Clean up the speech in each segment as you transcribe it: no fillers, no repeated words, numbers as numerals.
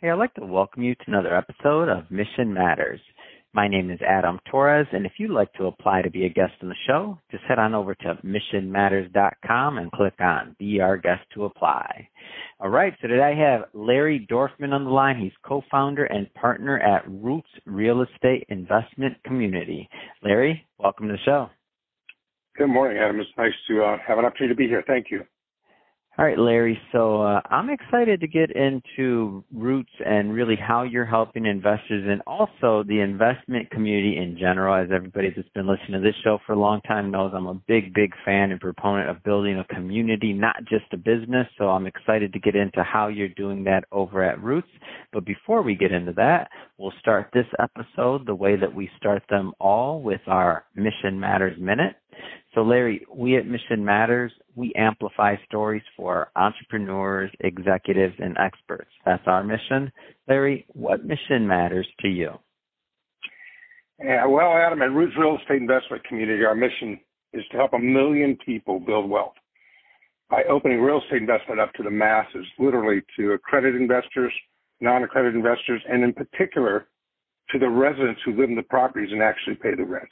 Hey, I'd like to welcome you to another episode of Mission Matters. My name is Adam Torres, and if you'd like to apply to be a guest on the show, just head on over to missionmatters.com and click on Be Our Guest to apply. All right, so today I have Larry Dorfman on the line. He's co-founder and partner at Roots Real Estate Investment Community. Larry, welcome to the show. Good morning, Adam. It's nice to have an opportunity to be here. Thank you. All right, Larry. So I'm excited to get into Roots and really how you're helping investors and also the investment community in general. As everybody that's been listening to this show for a long time knows, I'm a big fan and proponent of building a community, not just a business. So I'm excited to get into how you're doing that over at Roots. But before we get into that, we'll start this episode the way that we start them all with our Mission Matters Minute. So, Larry, we at Mission Matters, we amplify stories for entrepreneurs, executives, and experts. That's our mission. Larry, what mission matters to you? Yeah, well, Adam, at Roots Real Estate Investment Community, our mission is to help 1 million people build wealth by opening real estate investment up to the masses, literally to accredited investors, non-accredited investors, and in particular to the residents who live in the properties and actually pay the rent.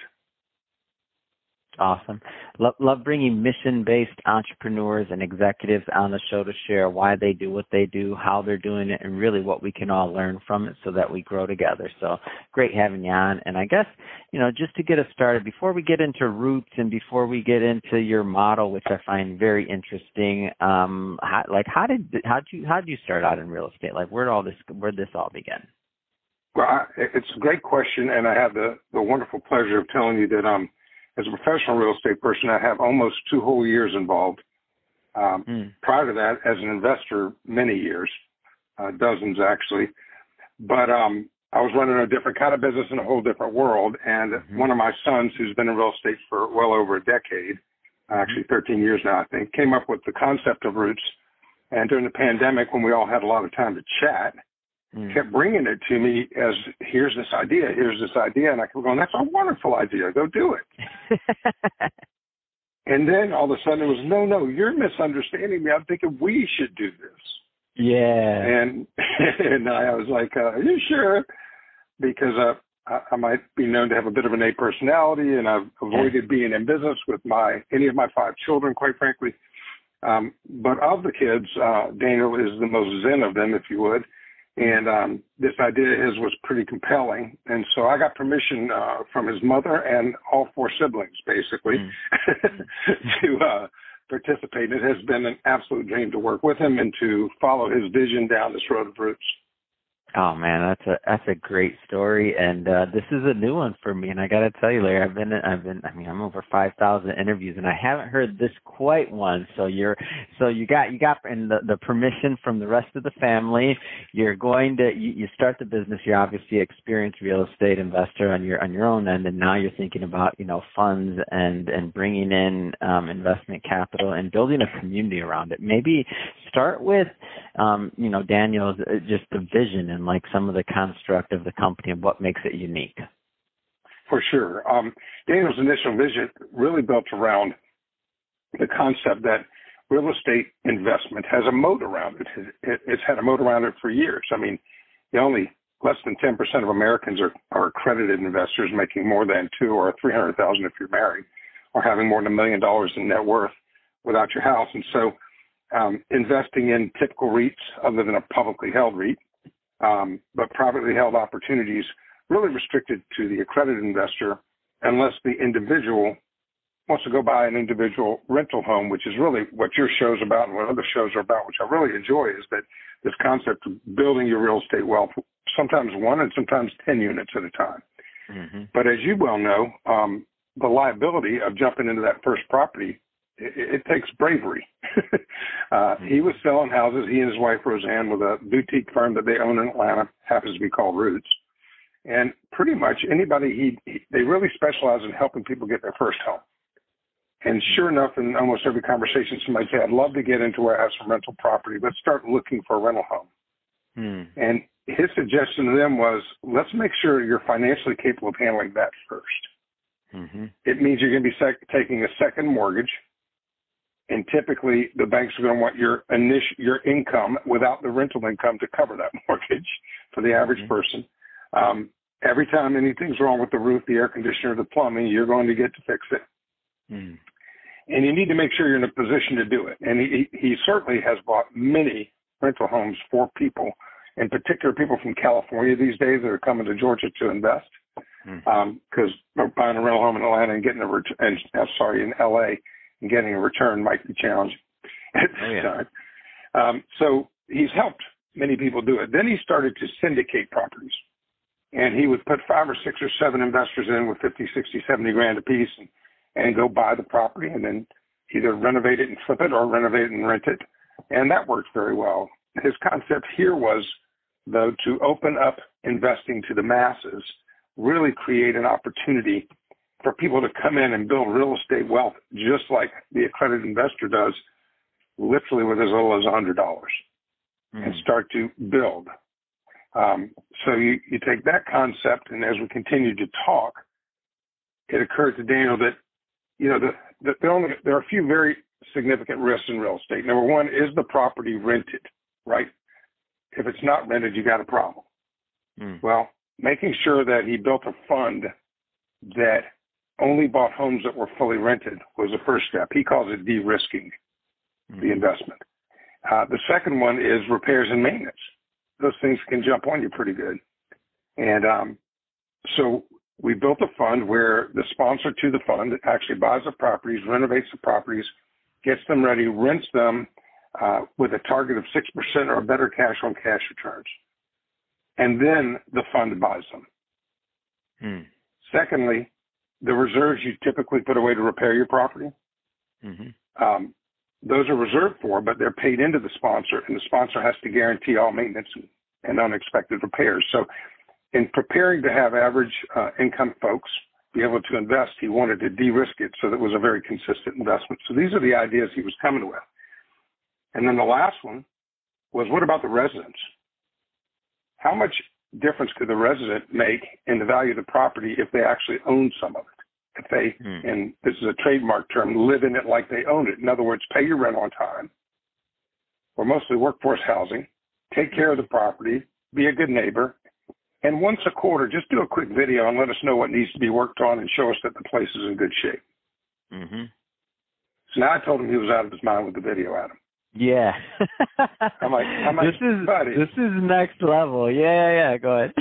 Awesome. Love bringing mission-based entrepreneurs and executives on the show to share why they do what they do, how they're doing it, and really what we can all learn from it so that we grow together. So great having you on. And I guess, just to get us started, before we get into Roots and before we get into your model, which I find very interesting, how did you start out in real estate? Like, where'd this all begin? Well, it's a great question, and I have the wonderful pleasure of telling you that as a professional real estate person, I have almost 2 whole years involved. Prior to that, as an investor, many years, dozens actually. But I was running a different kind of business in a whole different world. And one of my sons, who's been in real estate for well over a decade, actually 13 years now, I think, came up with the concept of Roots. And during the pandemic, when we all had a lot of time to chat, kept bringing it to me as, here's this idea. And I kept going, that's a wonderful idea. Go do it. And then all of a sudden it was, no, you're misunderstanding me. I'm thinking we should do this. Yeah. And I was like, are you sure? Because I might be known to have a bit of an A personality, and I've avoided being in business with any of my 5 children, quite frankly. But of the kids, Daniel is the most zen of them, if you would. And this idea of his was pretty compelling. And so I got permission from his mother and all 4 siblings, basically, to participate. It has been an absolute dream to work with him and to follow his vision down this road of Roots. Oh man, that's a great story, and this is a new one for me. And I got to tell you, Larry, I'm over 5,000 interviews, and I haven't heard this quite one. So you got and the permission from the rest of the family. You're going to you start the business. You're obviously an experienced real estate investor on your own end, and now you're thinking about funds and bringing in investment capital and building a community around it. Maybe start with Daniel's just the vision and like some of the construct of the company and what makes it unique. For sure. Daniel's initial vision really built around the concept that real estate investment has a moat around it. It's had a moat around it for years. I mean, only less than 10% of Americans are accredited investors making more than $200,000 or $300,000 if you're married, or having more than $1 million in net worth without your house. And so investing in typical REITs other than a publicly held REIT, but privately held opportunities really restricted to the accredited investor unless the individual wants to go buy an individual rental home, which is really what your show's about and what other shows are about, which I really enjoy, is that this concept of building your real estate wealth, sometimes 1 and sometimes 10 units at a time. But as you well know, the liability of jumping into that first property, it takes bravery. He was selling houses, he and his wife Roseanne, with a boutique firm that they own in Atlanta, happens to be called Roots. And pretty much anybody, they really specialize in helping people get their first home. And sure enough, in almost every conversation, somebody said, I'd love to get into where I have some rental property. Let's start looking for a rental home. And his suggestion to them was, let's make sure you're financially capable of handling that first. It means you're going to be taking a second mortgage. And typically, the banks are going to want your income without the rental income to cover that mortgage for the average person. Every time anything's wrong with the roof, the air conditioner, the plumbing, you're going to get to fix it. And you need to make sure you're in a position to do it. And he certainly has bought many rental homes for people, in particular people from California these days that are coming to Georgia to invest, because buying a rental home in Atlanta and getting in LA and getting a return might be challenging at this time. So he's helped many people do it. Then he started to syndicate properties, and he would put 5 or 6 or 7 investors in with 50, 60, 70 grand a piece and go buy the property and then either renovate it and flip it or renovate it and rent it. And that worked very well. His concept here was, though, to open up investing to the masses, really create an opportunity for people to come in and build real estate wealth, just like the accredited investor does, literally with as little as $100 and start to build. So you take that concept, and as we continue to talk, it occurred to Daniel that, there are a few very significant risks in real estate. Number one, is the property rented, right? If it's not rented, you got a problem. Well, making sure that he built a fund that only bought homes that were fully rented was the first step. He calls it de-risking the investment. The second one is repairs and maintenance. Those things can jump on you pretty good. And so we built a fund where the sponsor to the fund actually buys the properties, renovates the properties, gets them ready, rents them with a target of 6% or better cash on cash returns. And then the fund buys them. Secondly, the reserves you typically put away to repair your property, those are reserved for, but they're paid into the sponsor, and the sponsor has to guarantee all maintenance and unexpected repairs. So in preparing to have average income folks be able to invest, he wanted to de-risk it so that it was a very consistent investment. So these are the ideas he was coming with. And then the last one was, what about the residents? How much difference could the resident make in the value of the property if they actually own some of it? If they, and this is a trademark term, live in it like they own it. In other words, pay your rent on time. We're mostly workforce housing. Take care of the property. Be a good neighbor. And once a quarter, just do a quick video and let us know what needs to be worked on and show us that the place is in good shape. So now I told him he was out of his mind with the video, Adam. Yeah. I'm like, buddy. This is next level. Yeah. Go ahead.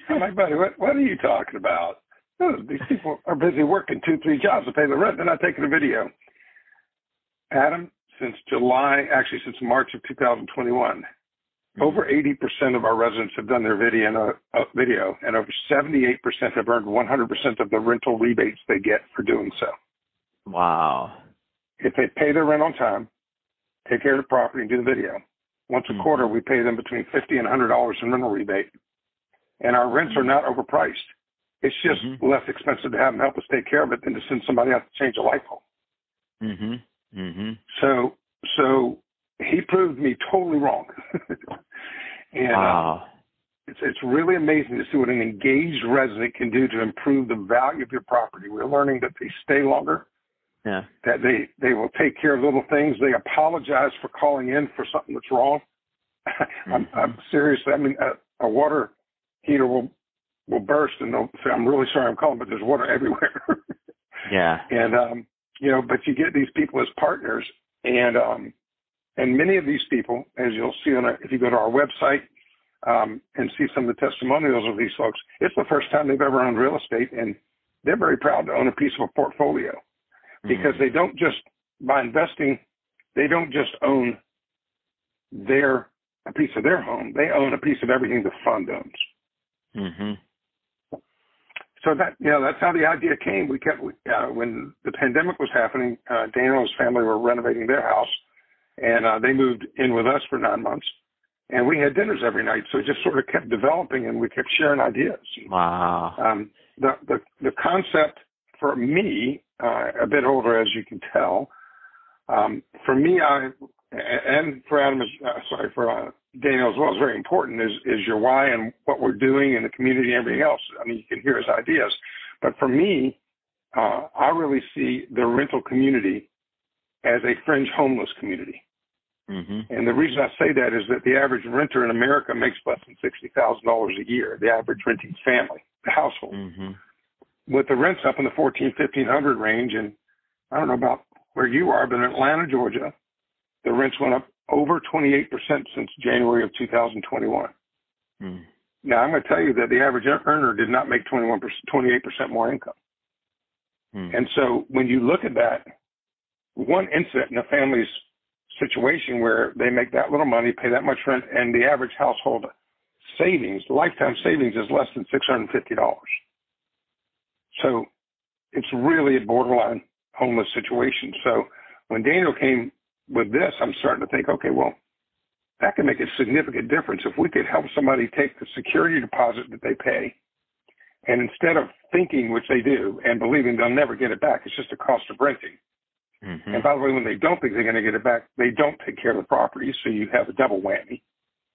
I'm like, buddy, what are you talking about? Oh, these people are busy working 2-3 jobs to pay the rent. They're not taking a video. Adam, since March of 2021, over 80% of our residents have done their video, and over 78% have earned 100% of the rental rebates they get for doing so. Wow. If they pay their rent on time, take care of the property, and do the video, once a quarter we pay them between $50 and $100 in rental rebate, and our rents are not overpriced. It's just less expensive to have them help us take care of it than to send somebody out to change a light bulb. So he proved me totally wrong. And it's really amazing to see what an engaged resident can do to improve the value of your property. We're learning that they stay longer, that they will take care of little things. They apologize for calling in for something that's wrong. I'm seriously, I mean, a water heater will burst and they'll say, I'm really sorry I'm calling, but there's water everywhere. And, but you get these people as partners, and many of these people, as you'll see if you go to our website and see some of the testimonials of these folks, it's the first time they've ever owned real estate, and they're very proud to own a piece of a portfolio because they don't just, by investing, they don't just own a piece of their home. They own a piece of everything the fund owns. So that's how the idea came. We kept when the pandemic was happening, Daniel and his family were renovating their house, and they moved in with us for 9 months, and we had dinners every night. So it just sort of kept developing, and we kept sharing ideas. Wow. The concept for me, a bit older as you can tell, for me, and for Adam, for Daniel as well, is very important, is your why and what we're doing in the community and everything else. I mean, you can hear his ideas. But for me, I really see the rental community as a fringe homeless community. Mm-hmm. And the reason I say that is that the average renter in America makes less than $60,000 a year, the average renting family, the household. Mm-hmm. With the rents up in the 1,100 range, and I don't know about where you are, but in Atlanta, Georgia, the rents went up over 28% since January of 2021. Mm. Now, I'm going to tell you that the average earner did not make 28% more income. Mm. And so when you look at that, one incident in a family's situation where they make that little money, pay that much rent, and the average household savings, lifetime savings, is less than $650. So it's really a borderline homeless situation. So when Daniel came with this, I'm starting to think, okay, well, that can make a significant difference. If we could help somebody take the security deposit that they pay, and instead of thinking, which they do, and believing they'll never get it back, it's just a cost of renting. Mm-hmm. And by the way, when they don't think they're going to get it back, they don't take care of the property, so you have a double whammy.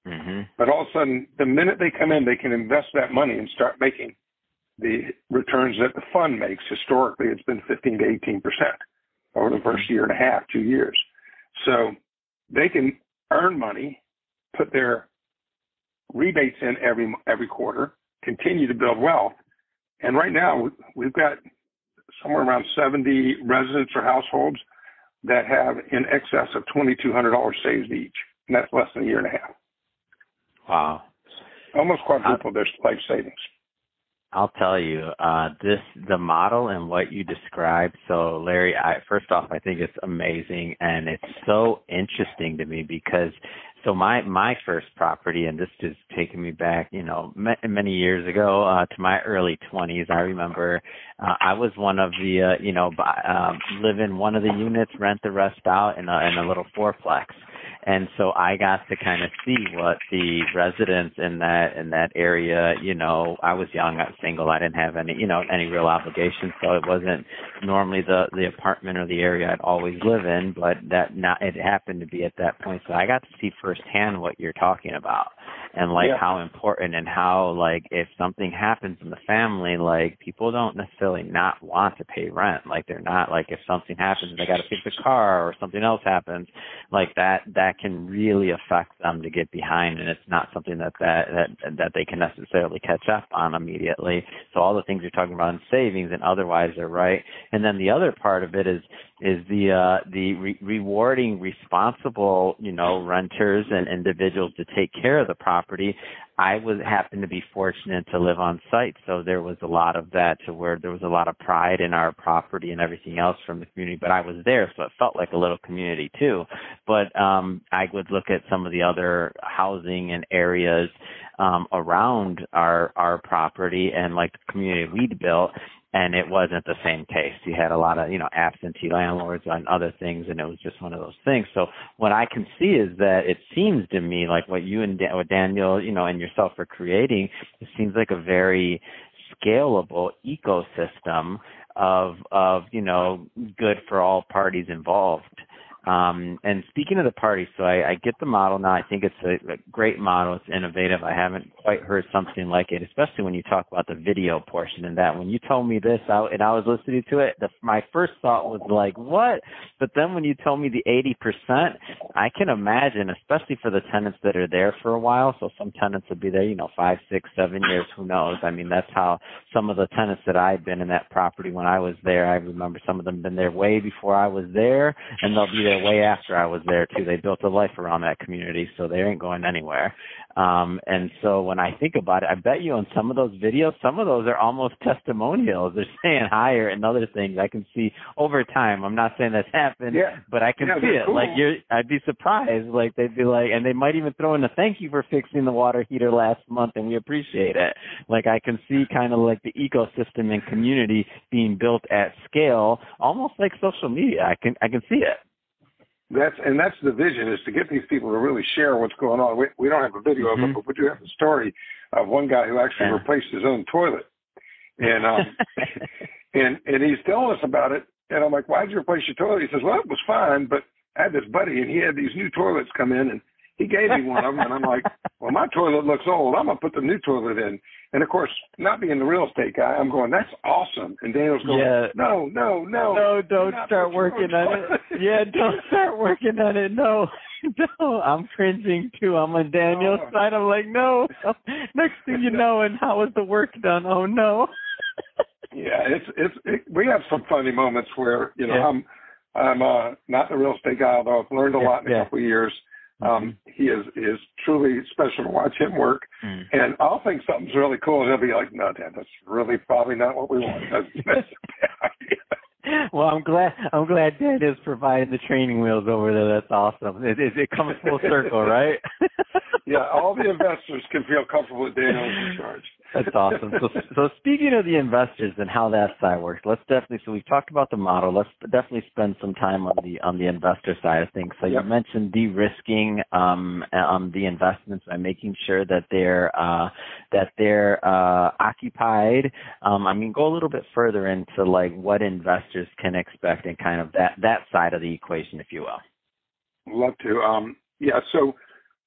Mm-hmm. But all of a sudden, the minute they come in, they can invest that money and start making the returns that the fund makes. Historically, it's been 15 to 18% over the first year and a half, 2 years. So they can earn money, put their rebates in every quarter, continue to build wealth. And right now, we've got somewhere around 70 residents or households that have in excess of $2,200 saved each. And that's less than a year and a half. Wow. Almost quadruple their life savings. I'll tell you, the model and what you described. So Larry, first off, I think it's amazing, and it's so interesting to me because so my first property, and this is taking me back, many years ago, to my early 20s. I remember, I was one of the, live in one of the units, rent the rest out in a little fourplex. And so I got to kind of see what the residents in that area, I was young, I was single, I didn't have any real obligations, so it wasn't normally the apartment or the area I'd always live in, but it happened to be at that point. So I got to see firsthand what you're talking about, and how important, and how if something happens in the family, people don't necessarily not want to pay rent. They're not if something happens, they got to fix a car or something else happens, that can really affect them to get behind, and it's not something that they can necessarily catch up on immediately. So all the things you're talking about in savings and otherwise are right. And then the other part of it is the rewarding responsible, renters and individuals to take care of the property. I happened to be fortunate to live on site, so there was a lot of that, to where there was a lot of pride in our property and everything else from the community. But I was there, so it felt like a little community too. But I would look at some of the other housing and areas around our property and the community we'd built, and it wasn't the same case. You had a lot of, absentee landlords and other things, and it was just one of those things. So what I can see is that it seems to me like what you and what Daniel, and yourself are creating, it seems like a very scalable ecosystem of good for all parties involved. And speaking of the party, so I get the model now. I think it's a great model. It's innovative. I haven't quite heard something like it, especially when you talk about the video portion and that. When you told me this and I was listening to it, my first thought was what? But then when you told me the 80%, I can imagine, especially for the tenants that are there for a while. So some tenants will be there, 5, 6, 7 years, who knows? I mean, that's how some of the tenants that I've been in that property when I was there, I remember some of them been there way before I was there, and they'll be there way after I was there too. They built a life around that community, so they ain't going anywhere. And so when I think about it, I bet you on some of those videos, some of those are almost testimonials. They're saying higher and other things. I can see over time. I'm not saying that's happened, but I can see it. Cool. I'd be surprised. They'd be and they might even throw in a thank you for fixing the water heater last month, and we appreciate it. I can see kind of the ecosystem and community being built at scale, almost like social media. I can see it. That's the vision, is to get these people to really share what's going on. We don't have a video of it, but we do have a story of one guy who actually replaced his own toilet, and and he's telling us about it. And I'm like, why'd you replace your toilet? He says, well, it was fine, but I had this buddy, and he had these new toilets come in, and he gave me one of them, and I'm like, well, my toilet looks old. I'm going to put the new toilet in. And, of course, not being the real estate guy, I'm going, that's awesome. And Daniel's going, no. No, don't start working on it. Yeah, don't start working on it. No. No, I'm cringing too. I'm on Daniel's side. I'm like, no. Next thing you know, and how was the work done? Oh, no. Yeah, we have some funny moments where, I'm not the real estate guy, although I've learned a lot in a couple of years. He is truly special to watch him work. And I'll think something's really cool, and he'll be like, no, Dad, that's really probably not what we want. That's a bad idea. Well, I'm glad Dad is providing the training wheels over there. That's awesome. It comes full circle, right? Yeah, all the investors can feel comfortable with Daniel in charge. That's awesome. So speaking of the investors and how that side works, so we've talked about the model. Let's definitely spend some time on the investor side of things. So you mentioned de-risking the investments by making sure that they're occupied. Go a little bit further into like what investors can expect and kind of that side of the equation, if you will. Love to. So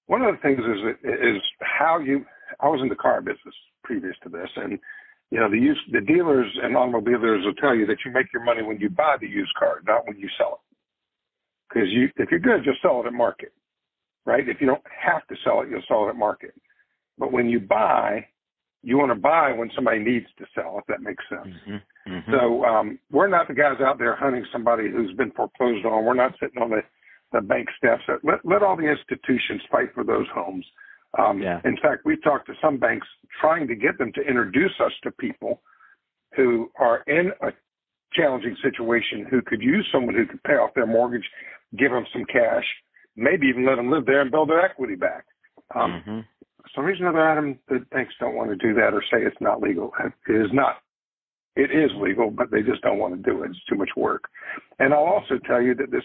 one of the things is how I was in the car business previous to this, and the dealers and automobile dealers will tell you that you make your money when you buy the used car, not when you sell it. Because if you're good, you'll sell it at market, right? If you don't have to sell it, you'll sell it at market. But when you buy, you want to buy when somebody needs to sell, if that makes sense. So we're not the guys out there hunting somebody who's been foreclosed on. We're not sitting on the bank steps. Let all the institutions fight for those homes. In fact, we've talked to some banks trying to get them to introduce us to people who are in a challenging situation, who could use someone who could pay off their mortgage, give them some cash, maybe even let them live there and build their equity back. For some reason or other, Adam, the banks don't want to do that or say it's not legal. It is not. It is legal, but they just don't want to do it. It's too much work. And I'll also tell you that this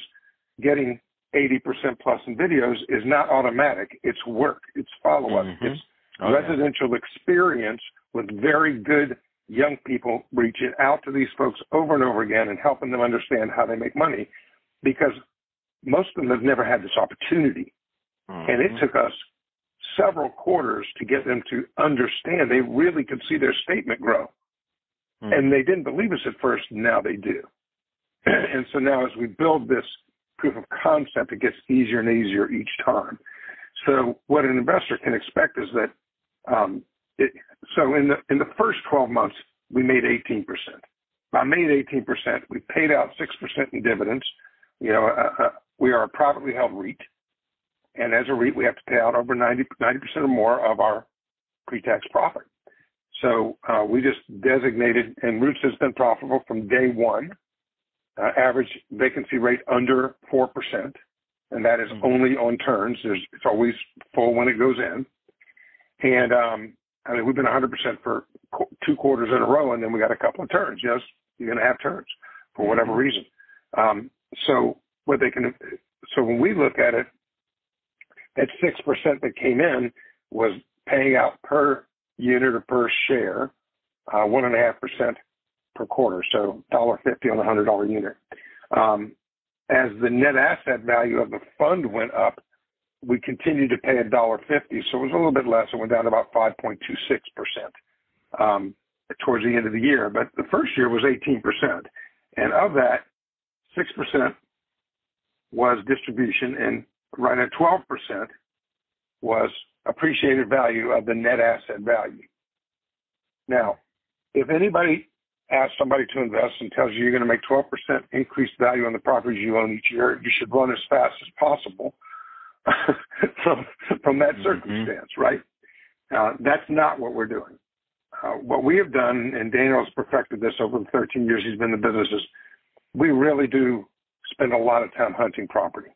getting 80% plus in videos is not automatic. It's work. It's follow-up. It's residential experience with very good young people reaching out to these folks over and over again and helping them understand how they make money, because most of them have never had this opportunity. And it took us several quarters to get them to understand. They really could see their statement grow. And they didn't believe us at first. Now they do. And so now as we build this proof of concept, it gets easier and easier each time. So what an investor can expect is that so in the first 12 months, we made 18%. I made 18%. We paid out 6% in dividends. We are a privately held REIT. And as a REIT, we have to pay out over 90% or more of our pre-tax profit. So we just designated, and Roots has been profitable from day one. Average vacancy rate under 4%, and that is only on turns. It's always full when it goes in. And we've been 100% for 2 quarters in a row, and then we got a couple of turns. Yes, you're going to have turns for whatever reason. So when we look at it, that 6% that came in was paying out per unit or per share, 1.5% per quarter, so $1.50 on a $100 unit. As the net asset value of the fund went up, we continued to pay $1.50, so it was a little bit less. It went down to about 5.26% towards the end of the year. But the first year was 18%, and of that, 6% was distribution, and right at 12% was appreciated value of the net asset value. Now, if anybody asks somebody to invest and tells you you're going to make 12% increased value on the properties you own each year, you should run as fast as possible from that circumstance, right? That's not what we're doing. What we have done, and Daniel has perfected this over the 13 years he's been in the business, is we really do spend a lot of time hunting property.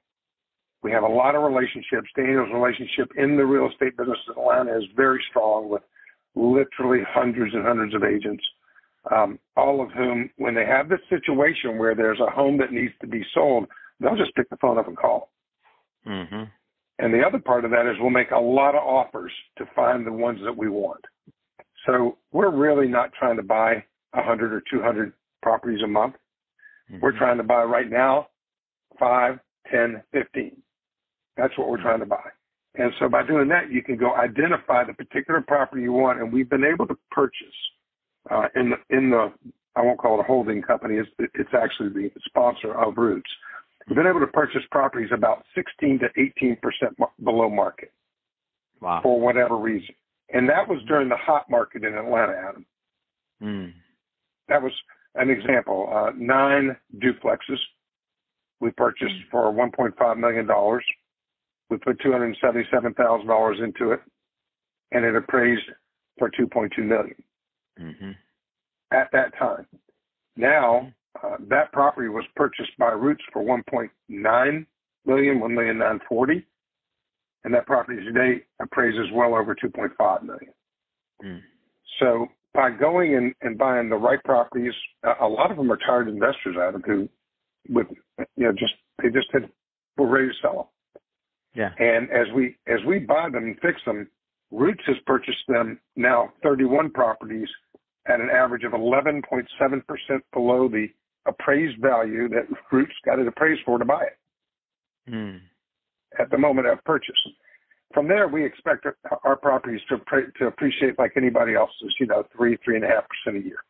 We have a lot of relationships. Daniel's relationship in the real estate business in Atlanta is very strong with literally hundreds and hundreds of agents, all of whom, when they have this situation where there's a home that needs to be sold, they'll just pick the phone up and call. And the other part of that is we'll make a lot of offers to find the ones that we want. So we're really not trying to buy 100 or 200 properties a month. We're trying to buy right now 5, 10, 15. That's what we're trying to buy. And so by doing that, you can go identify the particular property you want. And we've been able to purchase in the I won't call it a holding company. It's actually the sponsor of Roots. We've been able to purchase properties about 16 to 18% below market. Wow. For whatever reason. And that was during the hot market in Atlanta, Adam. That was an example. 9 duplexes we purchased for $1.5 million. We put $277,000 into it, and it appraised for $2.2 million at that time. Now, that property was purchased by Roots for $1.9 million, $1,940,000, and that property today appraises well over $2.5 million. So by going and buying the right properties, a lot of them are tired investors, Adam, who were ready to sell them. Yeah. And as we buy them and fix them, Roots has purchased them now 31 properties at an average of 11.7% below the appraised value that Roots got it appraised for to buy it at the moment of purchase. From there, we expect our properties to appreciate like anybody else's, 3.5% a year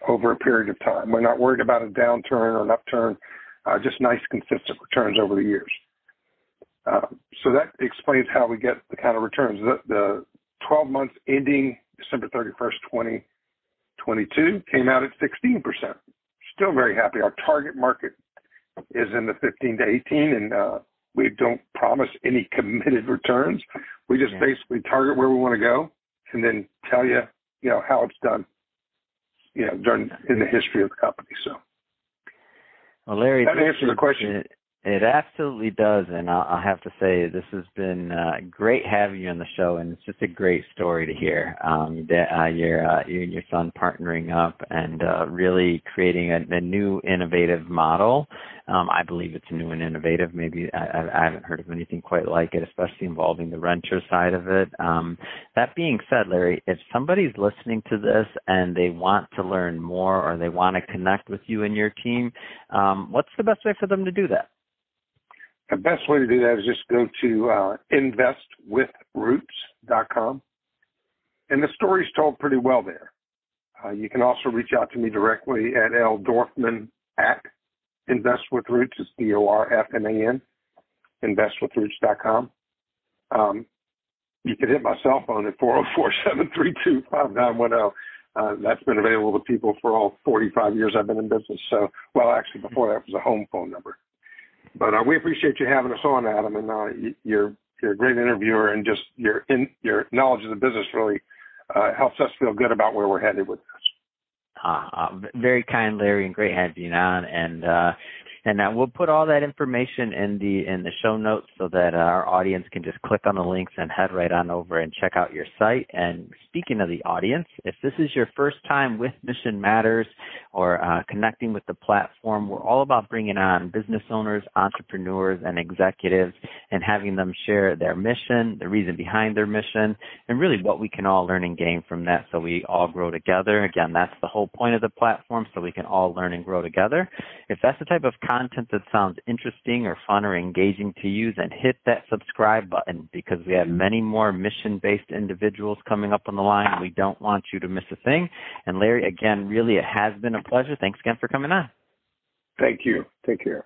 over a period of time. We're not worried about a downturn or an upturn, just nice, consistent returns over the years. So that explains how we get the kind of returns. The 12 months ending December 31st, 2022 came out at 16%. Still very happy. Our target market is in the 15 to 18, and we don't promise any committed returns. We just basically target where we want to go and then tell you, how it's done, in the history of the company. So, well, Larry, that answers the question. It absolutely does, and I'll have to say this has been great having you on the show, and it's just a great story to hear. You and your son partnering up and really creating a new innovative model. I believe it's new and innovative. Maybe I haven't heard of anything quite like it, especially involving the renter side of it. That being said, Larry, if somebody's listening to this and they want to learn more or they want to connect with you and your team, what's the best way for them to do that? The best way to do that is just go to investwithroots.com. And the story's told pretty well there. You can also reach out to me directly at ldorfman@investwithroots. It's DORFMAN, investwithroots.com. You can hit my cell phone at 404-732-5910. That's been available to people for all 45 years I've been in business. So, well, actually, before that was a home phone number. But we appreciate you having us on, Adam, and you're a great interviewer, and just your knowledge of the business really helps us feel good about where we're headed with this. Very kind, Larry, and great having you on. And we'll put all that information in the show notes so that our audience can just click on the links and head right on over and check out your site. And speaking of the audience, if this is your first time with Mission Matters or connecting with the platform, we're all about bringing on business owners, entrepreneurs, and executives and having them share their mission, the reason behind their mission, and really what we can all learn and gain from that so we all grow together. Again, that's the whole point of the platform, so we can all learn and grow together. If that's the type of content that sounds interesting or fun or engaging to you, then hit that subscribe button, because we have many more mission-based individuals coming up on the line. We don't want you to miss a thing. And Larry, again, really, it has been a pleasure. Thanks again for coming on. Thank you. Take care.